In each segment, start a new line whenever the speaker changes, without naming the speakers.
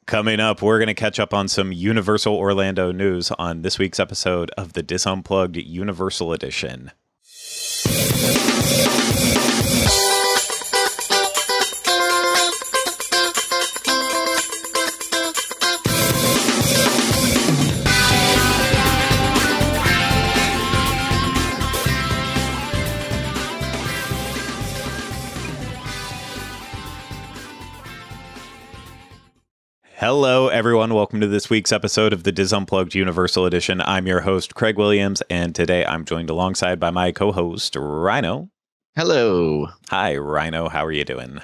Coming up, we're going to catch up on some Universal Orlando news on this week's episode of the DIS Unplugged Universal Edition. Hello, everyone. Welcome to this week's episode of the DIS Unplugged Universal Edition. I'm your host, Craig Williams, and today I'm joined alongside by my co-host, Ryno.
Hello.
Hi, Ryno. How are you doing?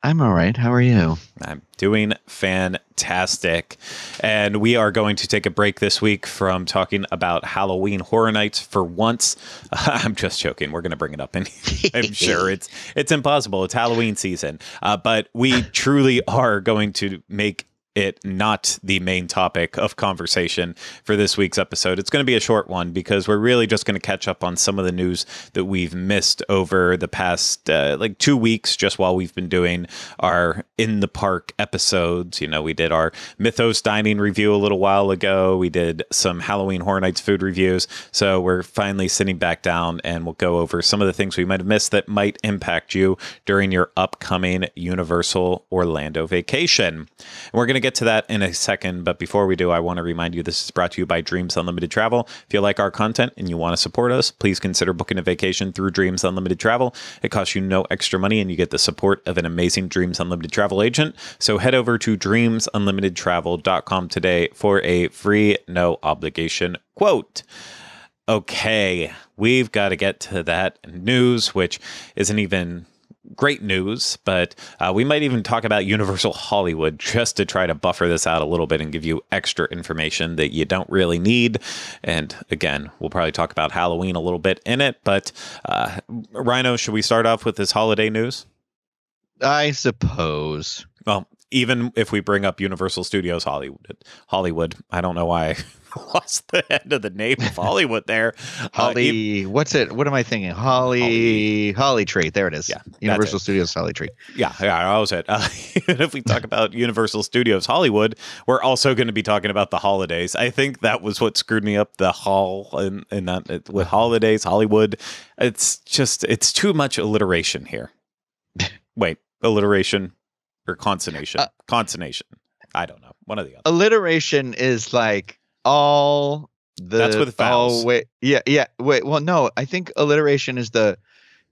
I'm all right. How are you?
I'm doing fantastic. And we are going to take a break this week from talking about Halloween Horror Nights for once. I'm just joking. We're going to bring it up, and I'm sure it's impossible. It's Halloween season. But we truly are going to make it not the main topic of conversation for this week's episode. It's going to be a short one because we're really just going to catch up on some of the news that we've missed over the past 2 weeks, just while we've been doing our In the Park episodes. You know, we did our Mythos Dining review a little while ago. We did some Halloween Horror Nights food reviews. So we're finally sitting back down and we'll go over some of the things we might have missed that might impact you during your upcoming Universal Orlando vacation. And we're going to get to that in a second, but before we do, I want to remind you this is brought to you by Dreams Unlimited Travel. If you like our content and you want to support us, please consider booking a vacation through Dreams Unlimited Travel. It costs you no extra money and you get the support of an amazing Dreams Unlimited Travel agent. So head over to dreamsunlimitedtravel.com today for a free, no obligation quote. Okay, we've got to get to that news, which isn't even great news, but we might even talk about Universal Hollywood just to try to buffer this out a little bit and give you extra information that you don't really need. And again, we'll probably talk about Halloween a little bit in it, but Ryno, should we start off with this holiday news?
I suppose.
Well, even if we bring up Universal Studios Hollywood, I don't know why I lost the end of the name of Hollywood there.
What's it? What am I thinking? Holly Tree. There it is. Yeah, Universal Studios Holly Tree.
Yeah, that was it. Even if we talk about Universal Studios Hollywood, we're also going to be talking about the holidays. I think that was what screwed me up. The hall and that with holidays, Hollywood. It's too much alliteration here. Wait, alliteration or consonation? Consonation. I don't know. One of the other.
Alliteration is like all the.
That's with vowels.
Yeah. Wait. Well, no. I think alliteration is the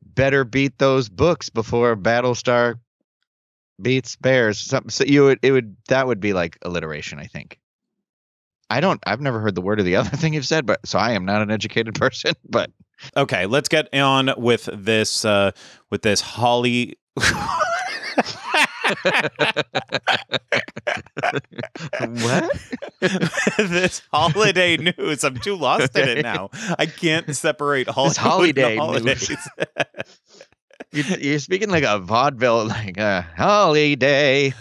better beat those books before Battlestar beats Bears. Something. So that would be like alliteration. I think. I've never heard the word or the other thing you've said, but so I am not an educated person. But
okay, let's get on with this. With this Holly.
What?
This holiday news. I'm too lost in it now. I can't separate
holiday
holidays.
You're speaking like a vaudeville, like a holiday.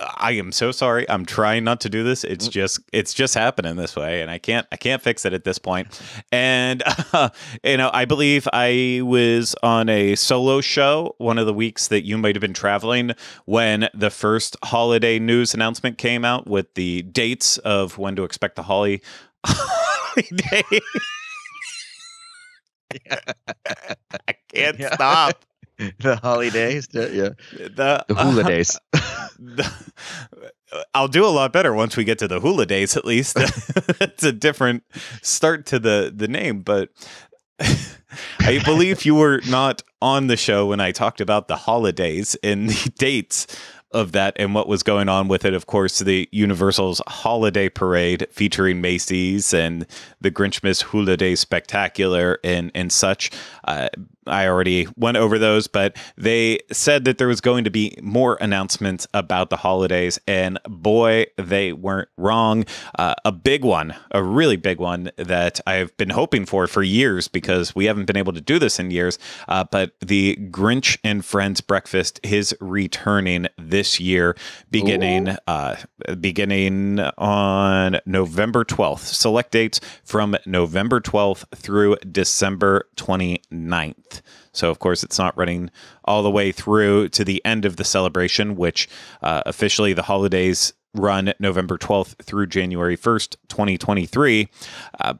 I am so sorry. I'm trying not to do this. It's just happening this way, and I can't fix it at this point. And I believe I was on a solo show one of the weeks that you might have been traveling when the first holiday news announcement came out with the dates of when to expect the holiday. I can't stop.
The holidays, yeah.
The
hula days.
I'll do a lot better once we get to the hula days, at least. It's a different start to the name, but I believe you were not on the show when I talked about the holidays and the dates of that and what was going on with it. Of course, the Universal's holiday parade featuring Macy's and the Grinchmas Hula Day Spectacular and such. I already went over those, but they said that there was going to be more announcements about the holidays, and boy, they weren't wrong. A big one, a really big one that I've been hoping for years because we haven't been able to do this in years, but the Grinch and Friends Breakfast is returning this year, beginning on November 12th. Select dates from November 12th through December 29th. 8th. So, of course, it's not running all the way through to the end of the celebration, which officially the holidays run November 12th through January 1st, 2023.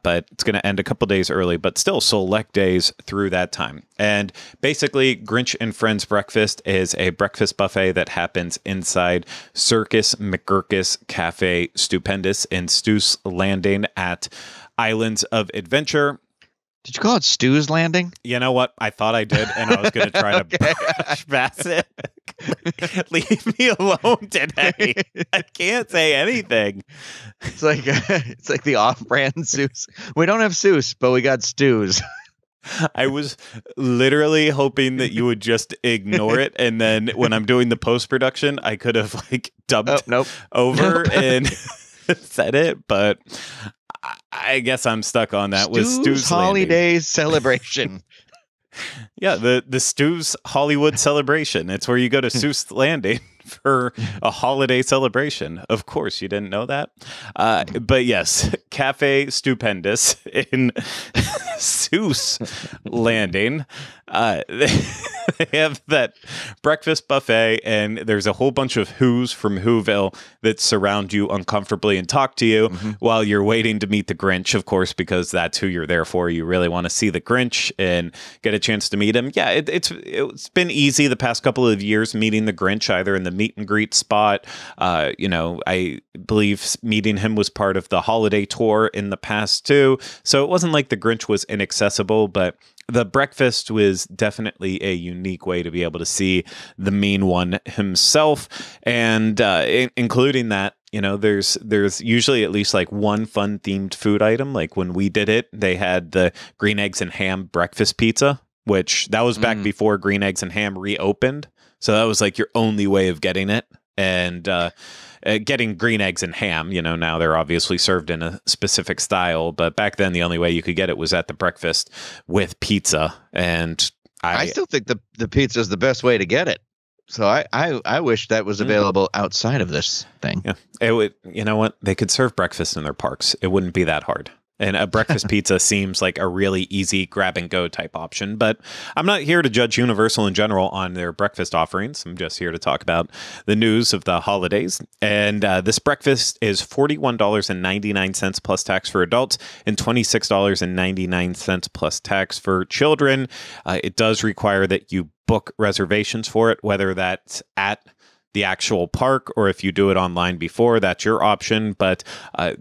But it's going to end a couple days early, but still select days through that time. And basically, Grinch and Friends Breakfast is a breakfast buffet that happens inside Circus McGurkus Cafe Stupendous in Stu's Landing at Islands of Adventure.
Did you call it Stu's Landing?
You know what? I thought I did, and I was going to try to brush past it. Leave me alone today. I can't say anything.
It's like the off-brand Seuss. We don't have Seuss, but we got Stu's.
I was literally hoping that you would just ignore it, and then when I'm doing the post-production, I could have like dubbed over and said it, but I guess I'm stuck on that. With Stu's
holiday celebration.
Yeah, the Stu's Hollywood celebration. It's where you go to Stu's Landing for a holiday celebration. Of course, you didn't know that. But yes, Cafe Stupendous in Stu's Landing. They have that breakfast buffet, and there's a whole bunch of Who's from Whoville that surround you uncomfortably and talk to you while you're waiting to meet the Grinch, of course, because that's who you're there for. You really want to see the Grinch and get a chance to meet him. Yeah, it's been easy the past couple of years meeting the Grinch, either in the meet and greet spot. I believe meeting him was part of the holiday tour in the past too. So it wasn't like the Grinch was inaccessible, but the breakfast was definitely a unique way to be able to see the mean one himself. And including that, there's usually at least like one fun themed food item. Like when we did it, they had the green eggs and ham breakfast pizza, which that was back before green eggs and ham reopened. So that was like your only way of getting it. And getting green eggs and ham, now they're obviously served in a specific style, but back then the only way you could get it was at the breakfast with pizza. And I
still think the pizza is the best way to get it. So I wish that was available outside of this thing.
Yeah, it would. You know what? They could serve breakfast in their parks. It wouldn't be that hard. And a breakfast pizza seems like a really easy grab and go type option. But I'm not here to judge Universal in general on their breakfast offerings. I'm just here to talk about the news of the holidays. And this breakfast is $41.99 plus tax for adults and $26.99 plus tax for children. It does require that you book reservations for it, whether that's at the actual park or if you do it online before, that's your option. But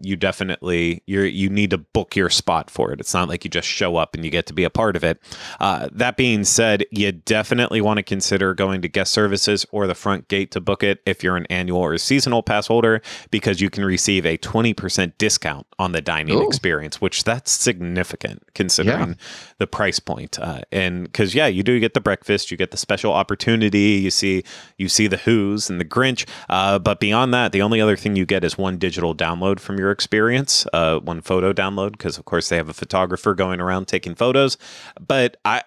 you definitely you need to book your spot for it. It's not like you just show up and you get to be a part of it. That being said, you definitely want to consider going to guest services or the front gate to book it if you're an annual or seasonal pass holder, because you can receive a 20% discount on the dining experience, which that's significant considering the price point. And because you do get the breakfast, you get the special opportunity, you see the Who's and the Grinch, but beyond that, the only other thing you get is one digital download from your experience, one photo download, because of course they have a photographer going around taking photos. But I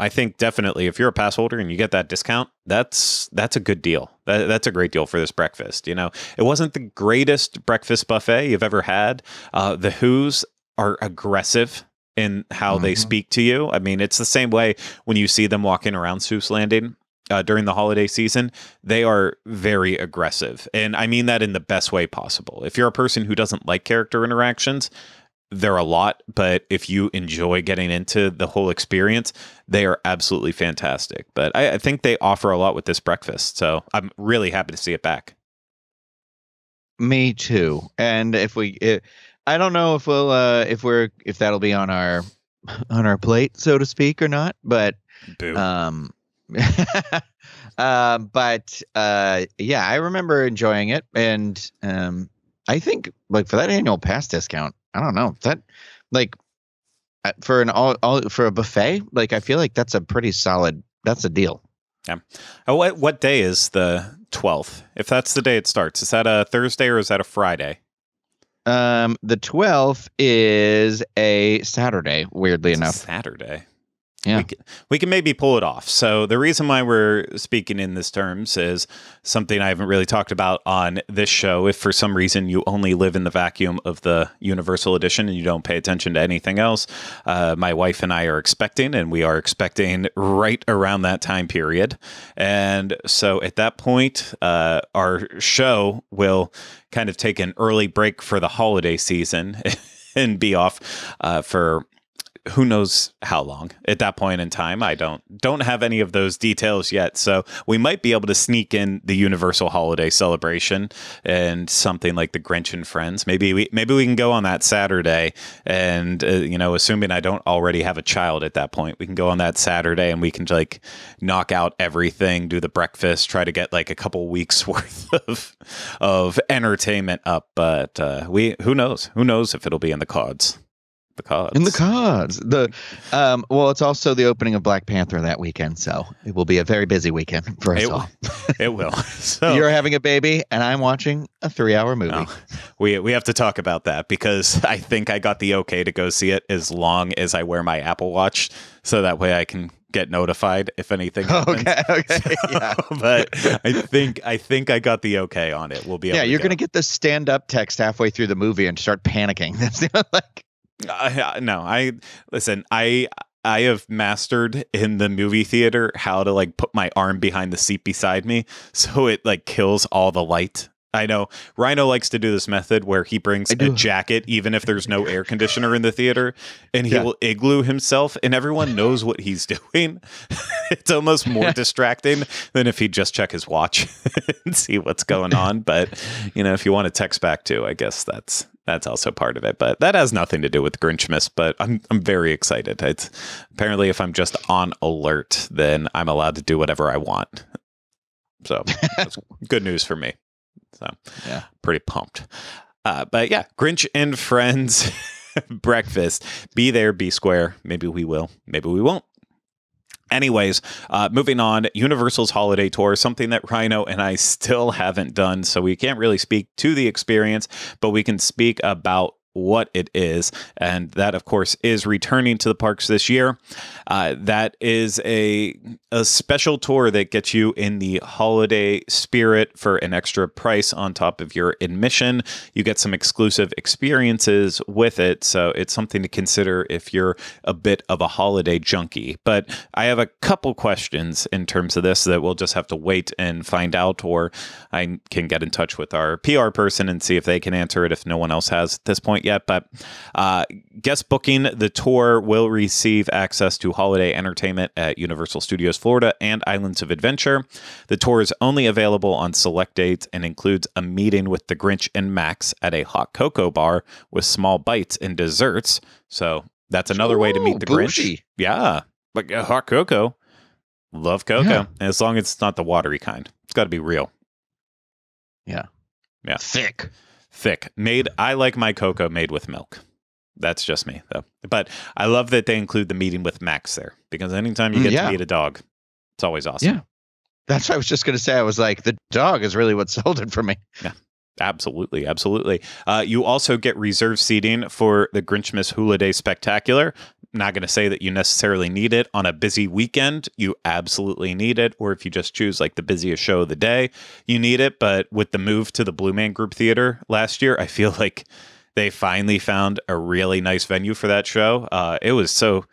think definitely if you're a pass holder and you get that discount, that's a good deal. That's a great deal for this breakfast. It wasn't the greatest breakfast buffet you've ever had. The Who's are aggressive in how they speak to you. I mean, it's the same way when you see them walking around Seuss Landing during the holiday season. They are very aggressive. And I mean that in the best way possible. If you're a person who doesn't like character interactions, they're a lot. But if you enjoy getting into the whole experience, they are absolutely fantastic. But I think they offer a lot with this breakfast. So I'm really happy to see it back.
Me too. And I don't know if if that'll be on our plate, so to speak, or not, but
Boo.
I remember enjoying it, and I think like for that annual pass discount, I don't know that like for for a buffet, like I feel like that's a pretty solid. That's a deal.
Yeah. What day is the 12th? If that's the day it starts, is that a Thursday or is that a Friday?
The 12th is a Saturday. Weirdly enough,
Saturday.
Yeah.
We can maybe pull it off. So the reason why we're speaking in this terms is something I haven't really talked about on this show. If for some reason you only live in the vacuum of the Universal Edition and you don't pay attention to anything else, my wife and I are expecting, and we are expecting right around that time period. And so at that point, our show will kind of take an early break for the holiday season and be off for who knows how long. At that point in time, I don't have any of those details yet. So we might be able to sneak in the Universal holiday celebration and something like the Grinch and Friends. Maybe we can go on that Saturday, and assuming I don't already have a child at that point, we can go on that Saturday and we can like knock out everything, do the breakfast, try to get like a couple weeks worth of entertainment up. But who knows if it'll be in the cards.
In the cards. Well, it's also the opening of Black Panther that weekend, so it will be a very busy weekend for us all.
It will. So,
you're having a baby, and I'm watching a 3-hour movie.
No, we have to talk about that because I think I got the okay to go see it as long as I wear my Apple Watch, so that way I can get notified if anything happens.
Okay. Yeah.
But I think I got the okay on it. We'll be able.
Yeah, you're
going
to get the stand-up text halfway through the movie and start panicking. That's like.
No, I have mastered in the movie theater how to like put my arm behind the seat beside me so it like kills all the light. I know Ryno likes to do this method where he brings a jacket even if there's no air conditioner in the theater, and he will igloo himself, and everyone knows what he's doing. It's almost more distracting than if he'd just check his watch and see what's going on. But if you want to text back too, I guess that's also part of it. But that has nothing to do with Grinchmas. But I'm very excited. It's apparently if I'm just on alert, then I'm allowed to do whatever I want. So that's good news for me. So yeah, pretty pumped. But yeah, Grinch and Friends breakfast. Be there, be square. Maybe we will. Maybe we won't. Anyways, moving on, Universal's holiday tour, something that Ryno and I still haven't done, so we can't really speak to the experience, but we can speak about what it is, and that of course is returning to the parks this year. That is a special tour that gets you in the holiday spirit for an extra price on top of your admission. You get some exclusive experiences with it, so it's something to consider if you're a bit of a holiday junkie. But I have a couple questions in terms of this that we'll just have to wait and find out, or I can get in touch with our PR person and see if they can answer it if no one else has at this point yet. But guest booking the tour will receive access to holiday entertainment at Universal Studios Florida and Islands of Adventure. The tour is only available on select dates and includes a meeting with the Grinch and Max at a hot cocoa bar with small bites and desserts. So that's another way to meet the
bougie.
Grinch. Yeah, like a hot cocoa. Love cocoa. Yeah. And as long as it's not the watery kind. It's got to be real.
Yeah. Thick.
I like my cocoa made with milk. That's just me, though. But I love that they include the meeting with Max there, because anytime you get to meet a dog, it's always awesome.
Yeah. That's what I was just going to say. I was like, the dog is really what sold it for me.
Yeah. Absolutely. You also get reserved seating for the Grinchmas Hula Day Spectacular. I'm not going to say that you necessarily need it on a busy weekend. You absolutely need it. Or if you just choose like the busiest show of the day, you need it. But with the move to the Blue Man Group Theater last year, I feel like they finally found a really nice venue for that show. It was so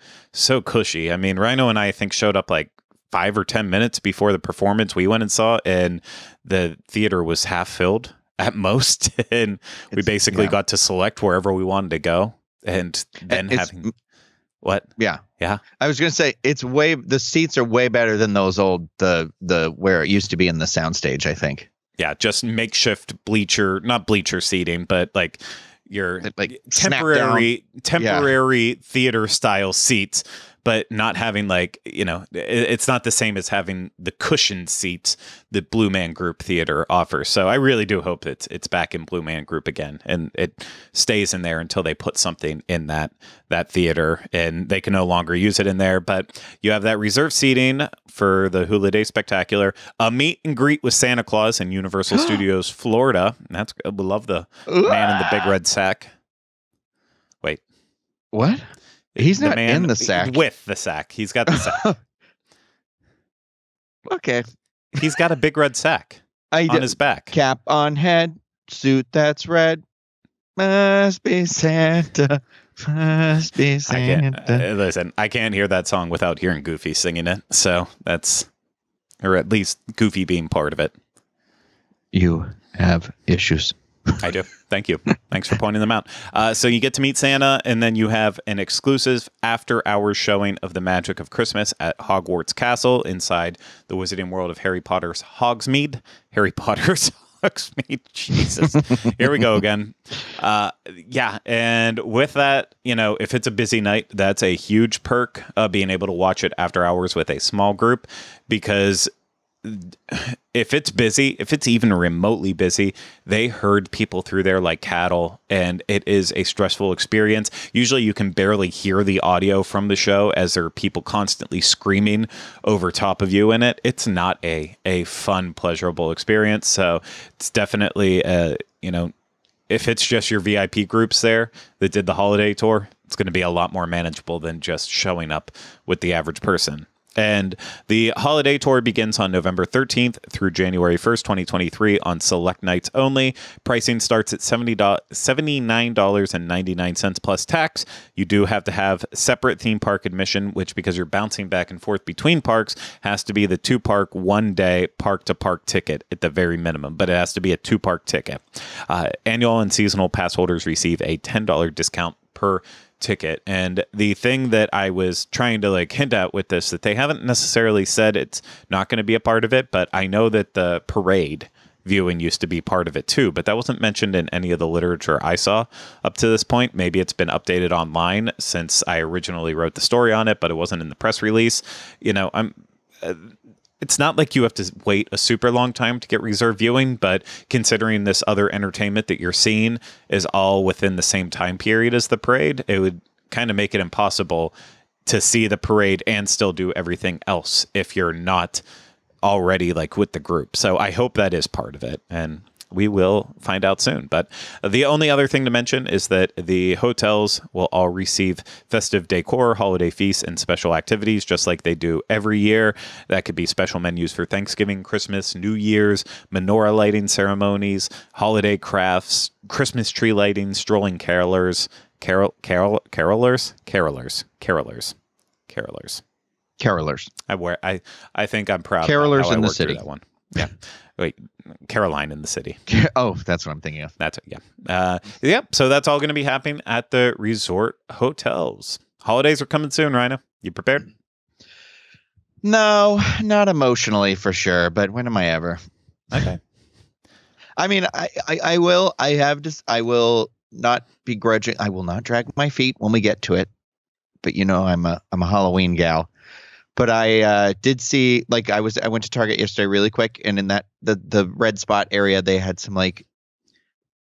cushy. I mean, Ryno and I think showed up like 5 or 10 minutes before the performance we went and saw, and the theater was half filled at most, and we basically got to select wherever we wanted to go, and then having what?
Yeah.
I
was gonna say the seats are way better than those old the where it used to be in the soundstage, I think.
Yeah, just makeshift not bleacher seating, but like your
like
temporary theater style seats. But not having it's not the same as having the cushioned seats that Blue Man Group Theater offers. So I really do hope it's back in Blue Man Group again, and it stays in there until they put something in that theater, and they can no longer use it in there. But you have that reserved seating for the Hula Day Spectacular, a meet and greet with Santa Claus in Universal Studios Florida. We love the man in the big red sack. Wait,
what? He's not in the sack.
With the sack. He's got the sack.
Okay.
He's got a big red sack on his back.
Cap on head, suit that's red. Must be Santa. Must be Santa.
Listen, I can't hear that song without hearing Goofy singing it. So that's, or at least Goofy being part of it.
You have issues.
I do. Thank you. Thanks for pointing them out. So you get to meet Santa, and then you have an exclusive after-hours showing of the magic of Christmas at Hogwarts Castle inside the Wizarding World of Harry Potter's Hogsmeade. Harry Potter's Hogsmeade. Jesus. Here we go again. Yeah, and with that, if it's a busy night, that's a huge perk of being able to watch it after hours with a small group, because if it's busy, if it's even remotely busy, they herd people through there like cattle, and it is a stressful experience. Usually you can barely hear the audio from the show as there are people constantly screaming over top of you in it. It's not a fun, pleasurable experience. So it's definitely, if it's just your VIP groups there that did the holiday tour, it's going to be a lot more manageable than just showing up with the average person. And the holiday tour begins on November 13th through January 1st, 2023 on select nights only. Pricing starts at $79.99 plus tax. You do have to have separate theme park admission, which, because you're bouncing back and forth between parks, has to be the 2-park 1-day park-to-park ticket at the very minimum, but it has to be a 2-park ticket. Annual and seasonal pass holders receive a $10 discount per ticket. And the thing that I was trying to hint at with this, that they haven't necessarily said it's not going to be a part of it, but I know that the parade viewing used to be part of it too, but that wasn't mentioned in any of the literature I saw up to this point. Maybe it's been updated online since I originally wrote the story on it, but it wasn't in the press release. It's not like you have to wait a super long time to get reserved viewing, but considering this other entertainment that you're seeing is all within the same time period as the parade, it would kind of make it impossible to see the parade and still do everything else if you're not already with the group. So I hope that is part of it, and we will find out soon. But the only other thing to mention is that the hotels will all receive festive decor, holiday feasts, and special activities, just like they do every year. That could be special menus for Thanksgiving, Christmas, New Year's, menorah lighting ceremonies, holiday crafts, Christmas tree lighting, strolling carolers. I think I'm proud.
Carolers in the city.
That one. Yeah. Wait, Caroline in the city.
Oh, that's what I'm thinking of.
That's it. Yeah. Yep. So that's all going to be happening at the resort hotels. Holidays are coming soon, Ryno. You prepared?
No, not emotionally for sure. But when am I ever?
Okay.
I mean, I will. I will not begrudging. I will not drag my feet when we get to it. But I'm a Halloween gal. But I did see, I went to Target yesterday really quick, and in that the red spot area, they had some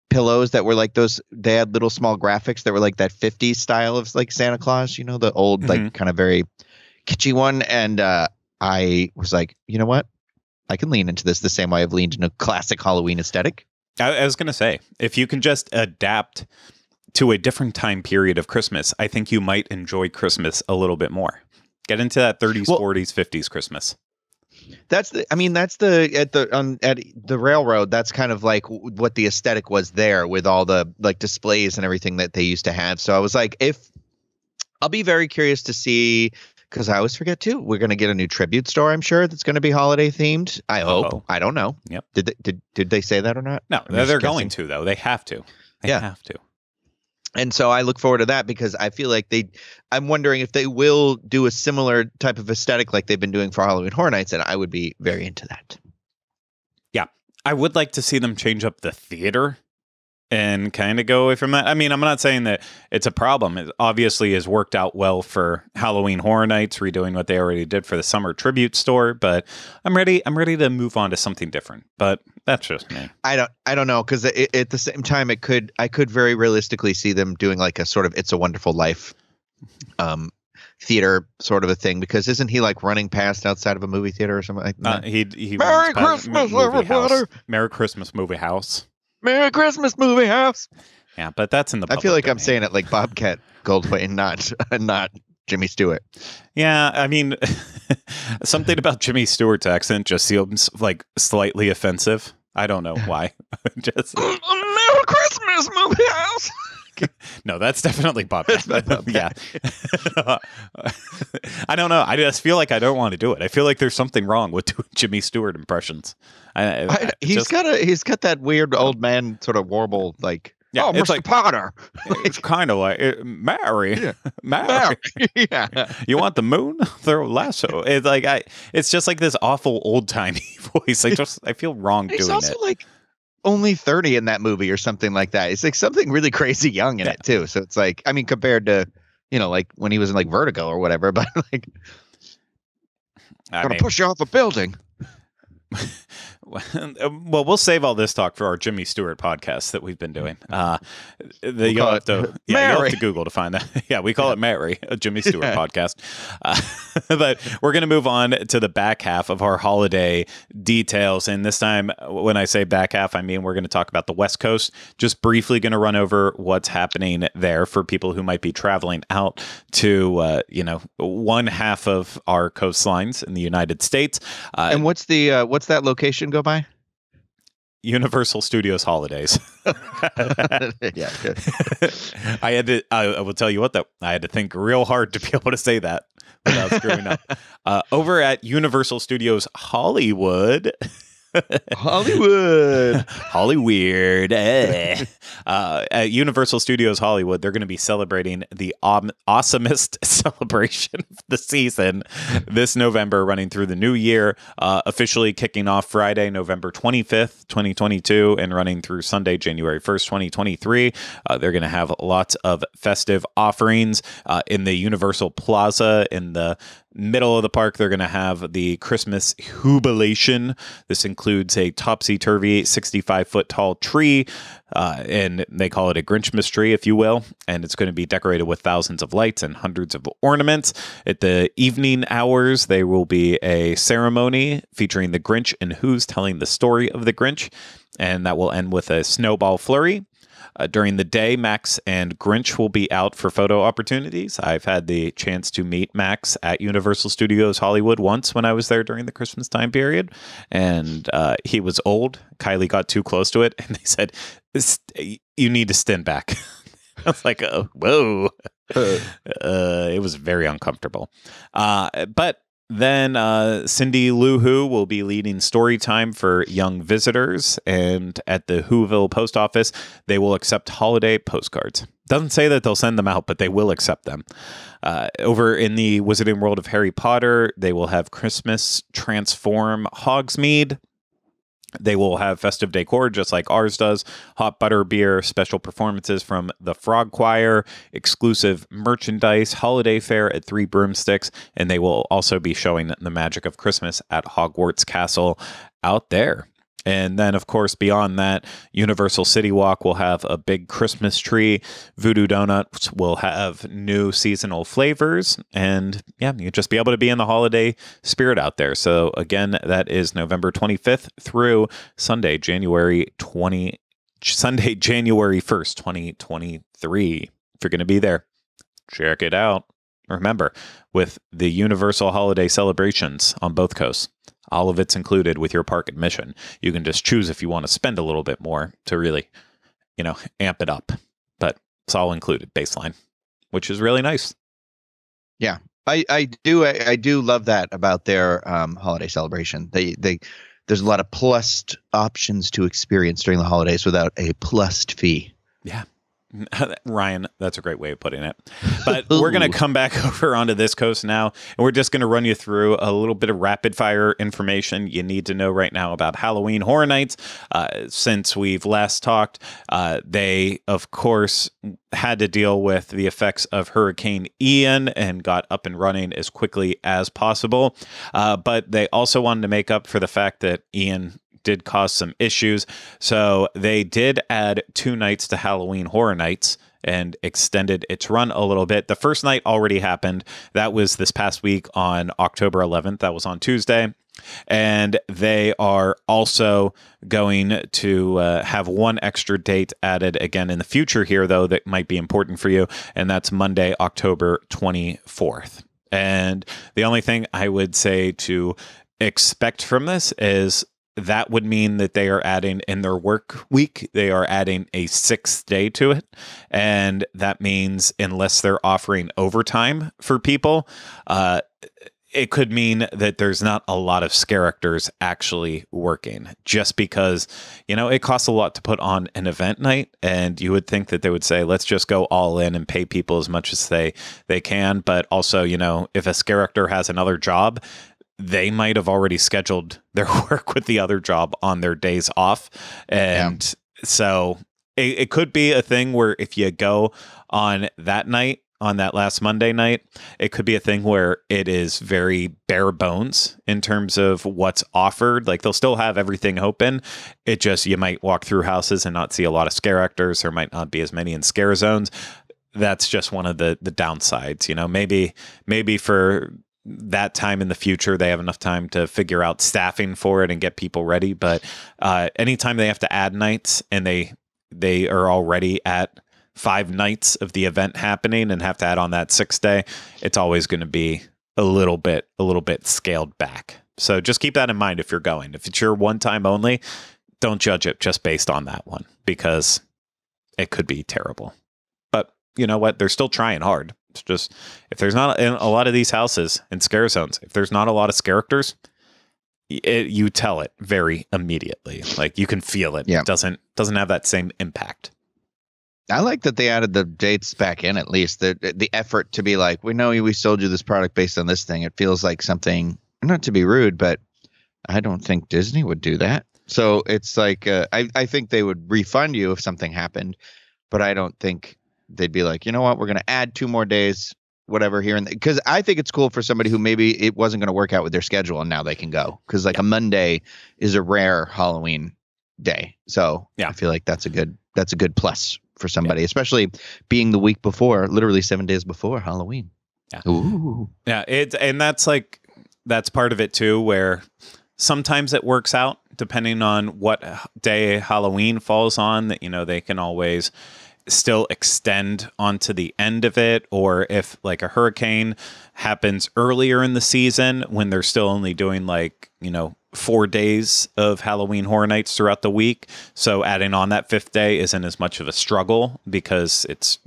pillows that were those. They had little small graphics that were that 50s style of Santa Claus, the old kind of very kitschy one. And I was like, you know what, I can lean into this the same way I've leaned into classic Halloween aesthetic.
I was gonna say, if you can just adapt to a different time period of Christmas, I think you might enjoy Christmas a little bit more. Get into that 30s, 40s, 50s Christmas.
At the railroad. That's kind of what the aesthetic was there, with all the displays and everything that they used to have. So I was like, I'll be very curious to see, because I always forget too. We're going to get a new tribute store, I'm sure, that's going to be holiday themed. I hope. I don't know.
Yep.
Did they say that or not?
No, they're going to though. They have to. They have to.
And so I look forward to that, because I feel like I'm wondering if they will do a similar type of aesthetic like they've been doing for Halloween Horror Nights, and I would be very into that.
Yeah. I would like to see them change up the theater and kind of go away from that. I mean, I'm not saying that it's a problem. It obviously has worked out well for Halloween Horror Nights, redoing what they already did for the summer tribute store, but I'm ready to move on to something different. But that's just me.
I don't know, because at the same time, I could very realistically see them doing a sort of It's a Wonderful Life theater sort of a thing, because isn't he running past outside of a movie theater or something like that?
He
Merry Christmas, everybody!
Merry Christmas movie house.
Merry Christmas movie house.
Yeah, but that's in the
I feel
public
like I'm
domain.
saying it like Bobcat Goldthwait, not Jimmy Stewart.
Yeah, I mean, something about Jimmy Stewart's accent just seems like slightly offensive. I don't know why. Just
Merry Christmas, movie house.
no, that's definitely Bobcat.
That's not
Yeah, I don't know. I just feel like I don't want to do it. I feel like there's something wrong with doing Jimmy Stewart impressions.
He's got that weird old man sort of warble, like,
yeah,
oh,
it's
Mr.
like
Potter.
it's kind of like Mary,
Yeah.
Mary.
Yeah.
You want the moon? Throw a lasso. It's like it's just like this awful old timey voice. I feel wrong
He's
doing
also
it.
like only 30 in that movie or something like that. It's like something really crazy young in it too. So it's like, I mean, compared to, like when he was in like Vertigo or whatever, but like, gonna push you off a building.
Well, we'll save all this talk for our Jimmy Stewart podcast that we've been doing. You'll have to Google to find that. Yeah, we call it Mary, a Jimmy Stewart podcast. But we're going to move on to the back half of our holiday details. And this time, when I say back half, I mean we're going to talk about the West Coast. Just briefly going to run over what's happening there for people who might be traveling out to, one half of our coastlines in the United States.
And what's that location go by?
Universal Studios Holidays.
Yeah, good.
I will tell you what, though, I had to think real hard to be able to say that without screwing up. Over at Universal Studios Hollywood.
Hollywood.
At Universal Studios Hollywood, they're going to be celebrating the awesomest celebration of the season this November, running through the new year, officially kicking off Friday, November 25th, 2022, and running through Sunday, January 1st, 2023. They're going to have lots of festive offerings in the Universal Plaza in the middle of the park. They're going to have the Christmas Jubilation. This includes a topsy-turvy 65-foot tall tree, and they call it a Grinchmas tree, if you will, and it's going to be decorated with thousands of lights and hundreds of ornaments. At the evening hours, there will be a ceremony featuring the Grinch and Who's telling the story of the Grinch, and that will end with a snowball flurry. During the day, Max and Grinch will be out for photo opportunities. I've had the chance to meet Max at Universal Studios Hollywood once when I was there during the Christmas time period, and he was old. Kylie got too close to it, and they said, "You need to stand back." I was like, "Oh, whoa." It was very uncomfortable. But then Cindy Lou Who will be leading story time for young visitors, and at the Whoville post office, they will accept holiday postcards. Doesn't say that they'll send them out, but they will accept them. Over in the Wizarding World of Harry Potter, they will have Christmas Transform Hogsmeade. They will have festive decor just like ours does, hot butter beer, special performances from the Frog Choir, exclusive merchandise, holiday fair at Three Broomsticks, and they will also be showing the magic of Christmas at Hogwarts Castle out there. And then, of course, beyond that, Universal City Walk will have a big Christmas tree. Voodoo Donuts will have new seasonal flavors. And yeah, you'll just be able to be in the holiday spirit out there. So again, that is November 25th through Sunday, January 1st, 2023. If you're going to be there, check it out. Remember, with the Universal holiday celebrations on both coasts, all of it's included with your park admission. You can just choose if you want to spend a little bit more to really, amp it up. But it's all included, baseline, which is really nice.
Yeah, I do love that about their holiday celebration. There's a lot of plussed options to experience during the holidays without a plussed fee.
Yeah. Ryan, that's a great way of putting it. But we're going to come back over onto this coast now, and we're just going to run you through a little bit of rapid fire information you need to know right now about Halloween Horror Nights. Since we've last talked, they, of course, had to deal with the effects of Hurricane Ian and got up and running as quickly as possible. But they also wanted to make up for the fact that Ian did cause some issues. So they did add 2 nights to Halloween Horror Nights and extended its run a little bit. The first night already happened. That was this past week on October 11th. That was on Tuesday. And they are also going to have one extra date added again in the future here, though, that might be important for you. And that's Monday, October 24th. And the only thing I would say to expect from this is that would mean that they are adding in their work week, they are adding a 6th day to it. And that means unless they're offering overtime for people, it could mean that there's not a lot of scare actors actually working, just because, it costs a lot to put on an event night. And you would think that they would say, let's just go all in and pay people as much as they can. But also, if a scare actor has another job, they might have already scheduled their work with the other job on their days off. And so it could be a thing where if you go on that night, on that last Monday night, it could be a thing where it is very bare bones in terms of what's offered. Like they'll still have everything open. It just, you might walk through houses and not see a lot of scare actors. There might not be as many in scare zones. That's just one of the downsides. Maybe for that time in the future, they have enough time to figure out staffing for it and get people ready. But anytime they have to add nights and they are already at 5 nights of the event happening and have to add on that 6th day, it's always going to be a little bit scaled back. So just keep that in mind if you're going. If it's your one time only, don't judge it just based on that one, because it could be terrible. But you know what? They're still trying hard. It's just, if there's not in a lot of these houses and scare zones, if there's not a lot of characters, you tell it very immediately. Like you can feel it. Yeah. It doesn't have that same impact.
I like that they added the dates back in, at least the effort to be like, we know we sold you this product based on this thing. It feels like something, not to be rude, but I don't think Disney would do that. So it's like, I think they would refund you if something happened, but I don't think they'd be like, you know what, we're going to add 2 more days, whatever here. And because I think it's cool for somebody who maybe it wasn't going to work out with their schedule and now they can go. Because like a Monday is a rare Halloween day. So I feel like that's a good plus for somebody, especially being the week before, literally 7 days before Halloween.
Yeah. Ooh. Yeah. And that's part of it too, where sometimes it works out depending on what day Halloween falls on, that, they can always still extend onto the end of it. Or if like a hurricane happens earlier in the season when they're still only doing 4 days of Halloween Horror Nights throughout the week. So adding on that 5th day isn't as much of a struggle, because it's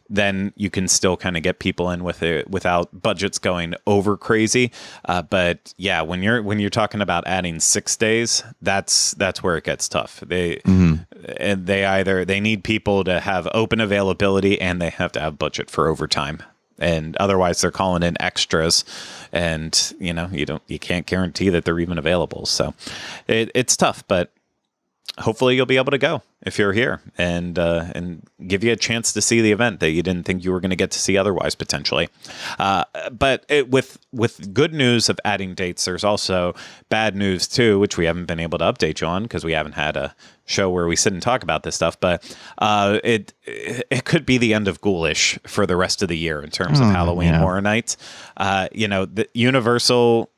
then you can still kind of get people in with it without budgets going over crazy. But yeah, when you're talking about adding 6 days, that's where it gets tough. They need people to have open availability and they have to have budget for overtime. And otherwise they're calling in extras, and you can't guarantee that they're even available. So it's tough, but hopefully you'll be able to go if you're here, and give you a chance to see the event that you didn't think you were going to get to see otherwise, potentially. But with good news of adding dates, there's also bad news too, which we haven't been able to update you on because we haven't had a show where we sit and talk about this stuff. But it could be the end of Ghoulish for the rest of the year in terms of Halloween Horror Nights. The Universal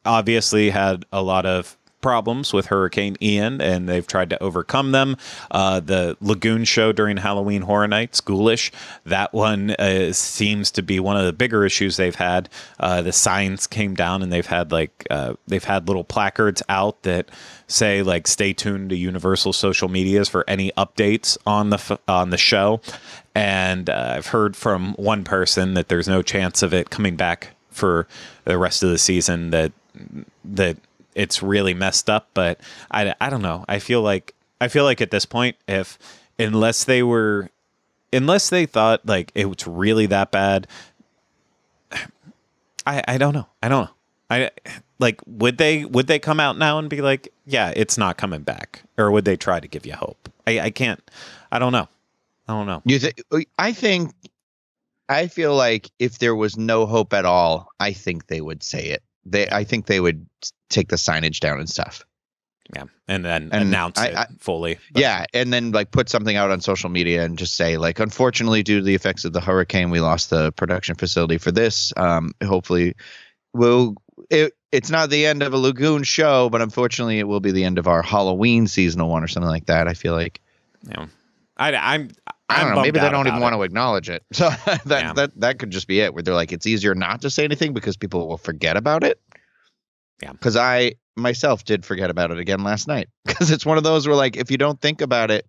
obviously had a lot of problems with Hurricane Ian, and they've tried to overcome them. The Lagoon show during Halloween Horror Nights, Ghoulish, that one seems to be one of the bigger issues they've had. The signs came down, and they've had little placards out that say stay tuned to Universal social medias for any updates on the show. And I've heard from one person that there's no chance of it coming back for the rest of the season, that it's really messed up. But I don't know. I feel like at this point, unless they thought it was really that bad, I don't know. Would they come out now and be like, yeah, it's not coming back? Or would they try to give you hope? I can't. I don't know.
I feel like if there was no hope at all, I think they would say it. I think they would take the signage down and stuff.
Yeah. And then announce it fully.
But. Yeah. And then put something out on social media and just say unfortunately, due to the effects of the hurricane, we lost the production facility for this. Hopefully it's not the end of a Lagoon show, but unfortunately, it will be the end of our Halloween seasonal one or something like that. I feel like.
Yeah. I'm
I don't know. Maybe they don't even want
to
to acknowledge it. So that could just be it. Where they're like, it's easier not to say anything because people will forget about it.
Yeah.
Because I myself did forget about it again last night. Because it's one of those where, like, if you don't think about it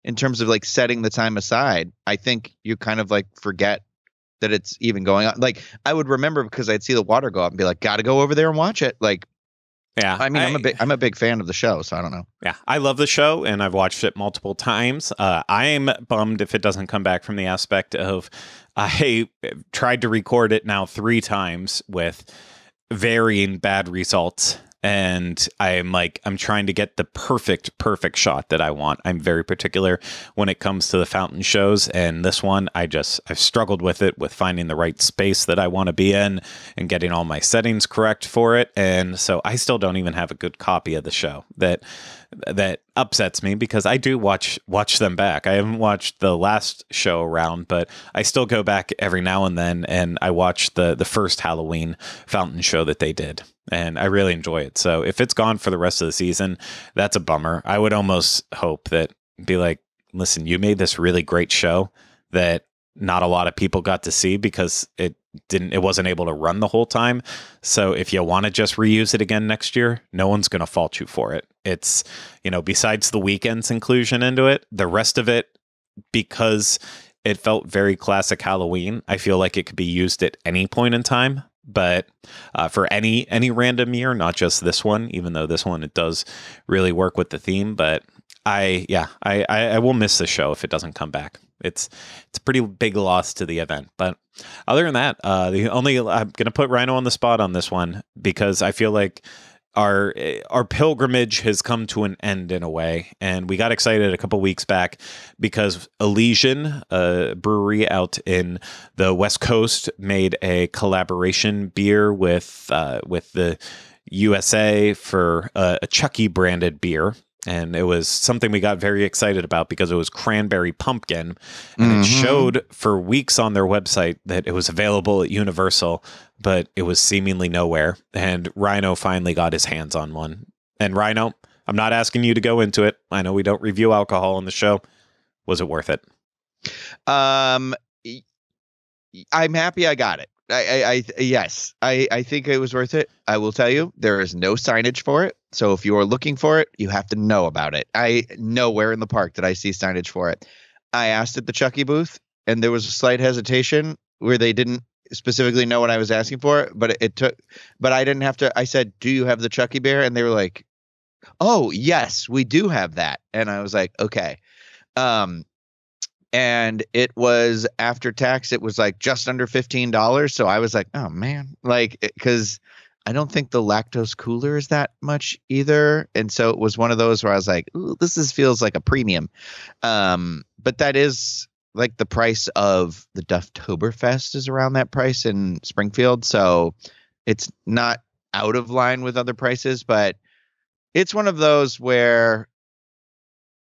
in terms of like setting the time aside, I think you kind of like forget that it's even going on. Like, I would remember because I'd see the water go up and be like, got to go over there and watch it. Like,
yeah,
I mean, I'm a big fan of the show, so I don't know.
Yeah, I love the show, and I've watched it multiple times. I'm bummed if it doesn't come back from the aspect of I tried to record it now 3 times with varying bad results. And I'm trying to get the perfect shot that I want. I'm very particular when it comes to the fountain shows. And this one, I've struggled with it, with finding the right space that I want to be in and getting all my settings correct for it. And so I still don't even have a good copy of the show. That upsets me because I do watch them back. I haven't watched the last show around, but I still go back every now and then, and I watch the first Halloween fountain show that they did. And I really enjoy it. So if it's gone for the rest of the season, that's a bummer. I would almost hope that be like, listen, you made this really great show that not a lot of people got to see because it wasn't able to run the whole time. So if you want to just reuse it again next year, no one's going to fault you for it. It's, besides the weekend's inclusion into it, the rest of it, because it felt very classic Halloween, I feel like it could be used at any point in time. But for any random year, not just this one, even though this one, it does really work with the theme. But I will miss the show if it doesn't come back. It's a pretty big loss to the event. But other than that, I'm going to put Ryno on the spot on this one because I feel like our pilgrimage has come to an end in a way, and we got excited a couple weeks back because Elysian, a brewery out in the West Coast, made a collaboration beer with the USA for a Chucky branded beer. And it was something we got very excited about because it was cranberry pumpkin. And it showed for weeks on their website that it was available at Universal, but it was seemingly nowhere. And Ryno finally got his hands on one. And Ryno, I'm not asking you to go into it. I know we don't review alcohol on the show. Was it worth it?
I'm happy I got it. Yes, I think it was worth it. I will tell you, there is no signage for it. So if you are looking for it, you have to know about it. Nowhere in the park did I see signage for it. I asked at the Chucky booth, and there was a slight hesitation where they didn't specifically know what I was asking for, but I didn't have to. I said, "Do you have the Chucky bear?" And they were like, "Oh, yes, we do have that." And I was like, "Okay." And it was after tax, it was like just under $15. So I was like, oh man, like, because I don't think the lactose cooler is that much either. And so it was one of those where I was like, ooh, feels like a premium. But that is like the price of the Dufftoberfest is around that price in Springfield. So it's not out of line with other prices, but it's one of those where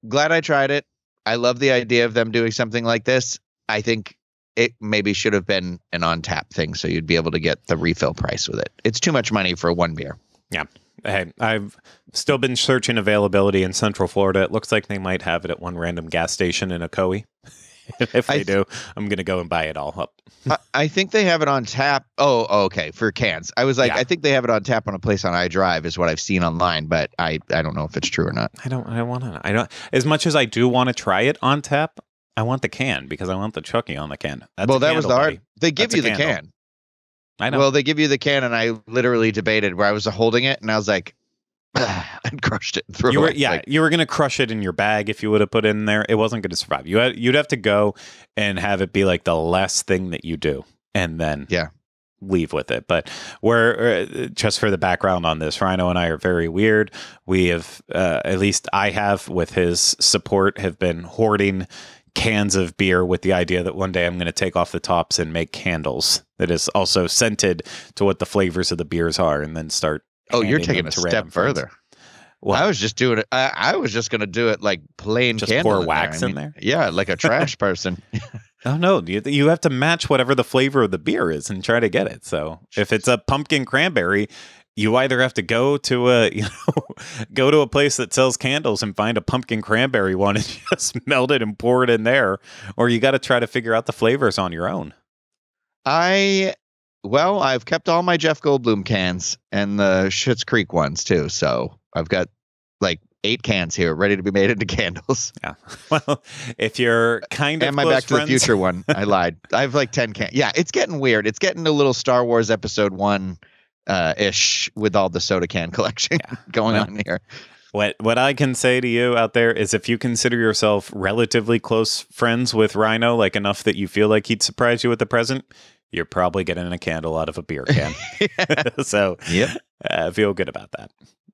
glad I tried it. I love the idea of them doing something like this. I think it maybe should have been an on-tap thing so you'd be able to get the refill price with it. It's too much money for one beer.
Yeah. Hey, I've still been searching availability in Central Florida. It looks like they might have it at one random gas station in Ocoee. If they do, I'm going to go and buy it all up.
I think they have it on tap. Oh, okay. For cans. I was like, yeah. I think they have it on tap on a place on iDrive is what I've seen online, but I don't know if it's true or not.
I don't as much as I do want to try it on tap, I want the can because I want the Chucky on the can.
That was the hard. They give you the can.
I know.
Well, they give you the can, and I literally debated where I was holding it, and I was like, and crushed it.
You were going to crush it in your bag if you would have put it in there. It wasn't going to survive. You'd have to go and have it be like the last thing that you do, and then leave with it. But we're just for the background on this, Ryno and I are very weird. We have, at least I have, with his support, have been hoarding cans of beer with the idea that one day I'm going to take off the tops and make candles that is also scented to what the flavors of the beers are, and then start.
Oh, you're taking a step further. Well, I was just doing it. I was just going to do it like plain
just
candle.
Pour wax in there.
Yeah, like a trash person.
Oh no, you have to match whatever the flavor of the beer is and try to get it. So if it's a pumpkin cranberry you either have to go to a go to a place that sells candles and find a pumpkin cranberry one and just melt it and pour it in there, or you got to try to figure out the flavors on your own.
I've kept all my Jeff Goldblum cans and the Schitt's Creek ones too, so I've got like 8 cans here ready to be made into candles.
Yeah. Well, if you're kind of
and my
close
Back to
friends,
the Future one, I lied. I have like 10 cans. Yeah, it's getting weird. It's getting a little Star Wars Episode 1 ish with all the soda can collection going on here.
What I can say to you out there is, if you consider yourself relatively close friends with Ryno, like enough that you feel like he'd surprise you with a present, you're probably getting a candle out of a beer can. So feel good about that.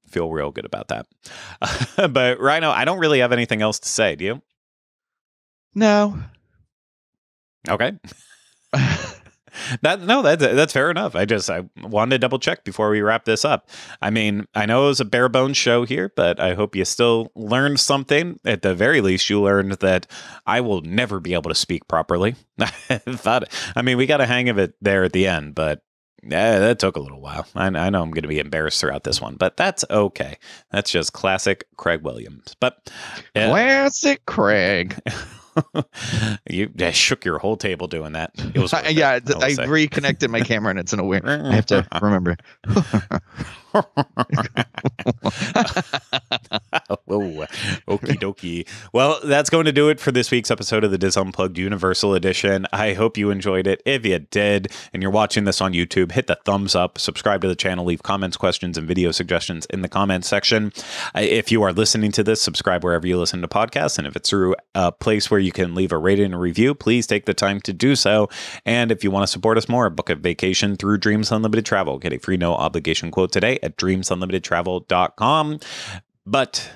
Feel real good about that. But Ryno, I don't really have anything else to say. Do you?
No.
Okay. That's fair enough. I wanted to double check before we wrap this up. I mean, I know it was a bare bones show here, but I hope you still learned something. At the very least, you learned that I will never be able to speak properly. We got a hang of it there at the end, but that took a little while. I know I'm going to be embarrassed throughout this one, but that's okay. That's just classic Craig Williams. But
classic Craig.
You shook your whole table doing that. It was
I reconnected my camera and it's in a weird. I have to remember.
Whoa, okie dokie. Well, that's going to do it for this week's episode of the DIS Unplugged Universal Edition. I hope you enjoyed it. If you did, and you're watching this on YouTube, hit the thumbs up, subscribe to the channel, leave comments, questions, and video suggestions in the comments section. If you are listening to this, subscribe wherever you listen to podcasts, and if it's through a place where you can leave a rating and a review, please take the time to do so. And if you want to support us more, book a vacation through Dreams Unlimited Travel. Get a free no obligation quote today at dreamsunlimitedtravel.com. But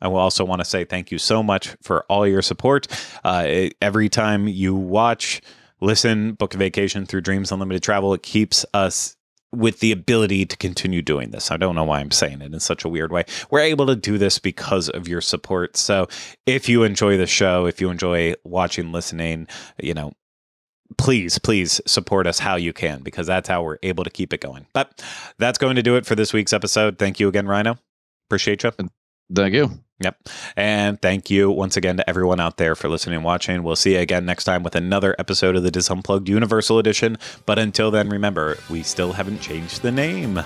I will also want to say thank you so much for all your support. Every time you watch, listen, book a vacation through Dreams Unlimited Travel, it keeps us with the ability to continue doing this. I don't know why I'm saying it in such a weird way. We're able to do this because of your support. So if you enjoy the show, if you enjoy watching, listening, please support us how you can, because that's how we're able to keep it going. But that's going to do it for this week's episode. Thank you again, Ryno. Appreciate you.
Thank you.
Yep. And thank you once again to everyone out there for listening and watching. We'll see you again next time with another episode of the DIS Unplugged Universal Edition. But until then, remember, we still haven't changed the name.